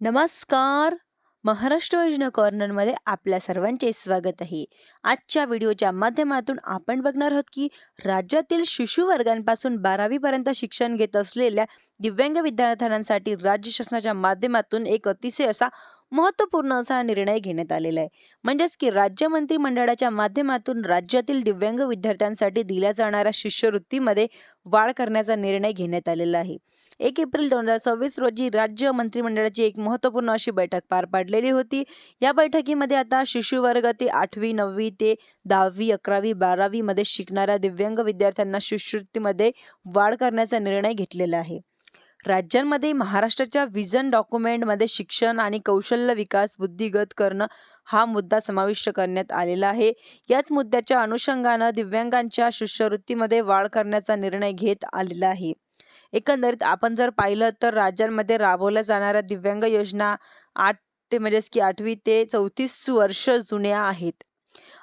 नमस्कार. महाराष्ट्र योजना कॉर्नरमध्ये आपल्या सर्वांचे स्वागत आहे. आजच्या व्हिडिओच्या माध्यमातून आपण बघणार आहोत की राज्यातील शिशु वर्गांपासून 12वी पर्यंत शिक्षण घेत असलेल्या दिव्यांग विद्यार्थ्यांसाठी राज्य शासनाच्या माध्यमातून एक अतिशय असा महत्त्वपूर्ण असा निर्णय घेण्यात आलेला आहे. म्हणजेच की राज्य मंत्रिमंडळाच्या माध्यमातून राज्यातील दिव्यांग विद्यार्थ्यांसाठी दिल्या जाणाऱ्या शिष्यवृत्तीमध्ये वाढ करण्याचा निर्णय घेण्यात आलेला आहे. 1 एप्रिल 2026 रोजी राज्य मंत्रिमंडळाची एक महत्त्वपूर्ण अशी बैठक पार पडलेली होती. या बैठकीमध्ये आता शिशु वर्ग ते 8वी, 9वी ते 10वी, 11वी, 12वी मध्ये शिकणाऱ्या दिव्यांग विद्यार्थ्यांना शिष्यवृत्तीमध्ये वाढ करण्याचा निर्णय घेतलेला आहे. राज्यांमध्ये महाराष्ट्राच्या व्हिजन डॉक्युमेंटमध्ये शिक्षण आणि कौशल्य विकास बुद्धिगत करणं हा मुद्दा समाविष्ट करण्यात आलेला आहे. याच मुद्द्याच्या अनुषंगानं दिव्यांगांच्या शिष्यवृत्तीमध्ये वाढ करण्याचा निर्णय घेत आलेला आहे. एकंदरीत आपण जर पाहिलं तर राज्यांमध्ये राबवल्या जाणाऱ्या दिव्यांग योजना 8वी ते 34 वर्ष जुन्या आहेत.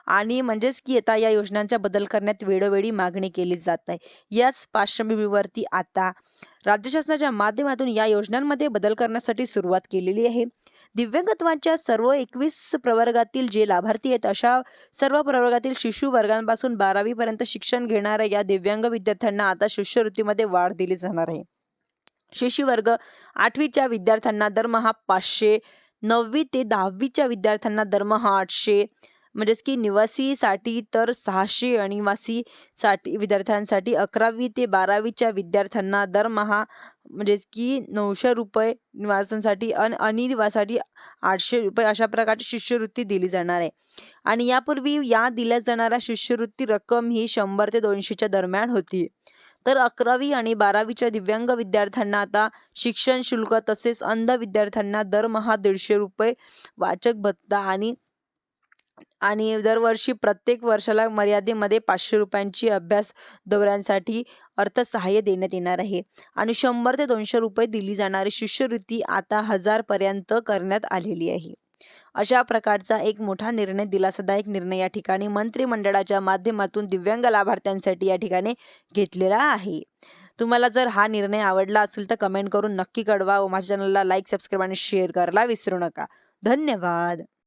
आणि म्हणजेच की आता या योजनांचा बदल करण्यात वेळोवेळी मागणी केली जात आहे. याच पार्श्वभूमीवरती आता राज्य शासनाच्या माध्यमातून या योजनांमध्ये बदल करण्यासाठी सुरुवात केलेली आहे. दिव्यांगत्वाच्या सर्व 21 प्रवर्गातील जे लाभार्थी आहेत अशा सर्व प्रवर्गातील शिशु वर्गांपासून 12वी पर्यंत शिक्षण घेणाऱ्या या दिव्यांग विद्यार्थ्यांना आता शिष्यवृत्तीमध्ये वाढ दिली जाणार आहे. शिशु वर्ग 8वीच्या विद्यार्थ्यांना दरमहा 500, 9वी ते 10वीच्या विद्यार्थ्यांना दरमहा 800, म्हणजेच की निवासीसाठी तर 600, अनिवासीसाठी विद्यार्थ्यांसाठी 11वी ते 12वीच्या विद्यार्थ्यांना दरमहा म्हणजेच की 900 रुपये, निवासांसाठी अनिवासाठी 800 रुपये अशा प्रकारची शिष्यवृत्ती दिली जाणार आहे. आणि यापूर्वी या दिल्या जाणाऱ्या शिष्यवृत्ती रक्कम ही 100 ते 200च्या दरम्यान होती. तर 11वी आणि 12वीच्या दिव्यांग विद्यार्थ्यांना आता शिक्षण शुल्क तसेच अंध विद्यार्थ्यांना दरमहा 150 रुपये वाचक भत्ता आणि आणि दरवर्षी प्रत्येक वर्षाला मर्यादेमध्ये 500 रुपयांची अभ्यास दौऱ्यांसाठी अर्थसहाय्य देण्यात येणार आहे. आणि 100 ते 200 रुपये दिली जाणारी शिष्यवृत्ती आता 1000 पर्यंत करण्यात आलेली आहे. अशा प्रकारचा एक मोठा निर्णय, दिलासादायक निर्णय या ठिकाणी मंत्रिमंडळाच्या माध्यमातून दिव्यांग लाभार्थ्यांसाठी या ठिकाणी घेतलेला आहे. तुम्हाला जर हा निर्णय आवडला असेल तर कमेंट करून नक्की कळवा व माझ्या चॅनलला लाईक, सबस्क्राईब आणि शेअर करायला विसरू नका. धन्यवाद.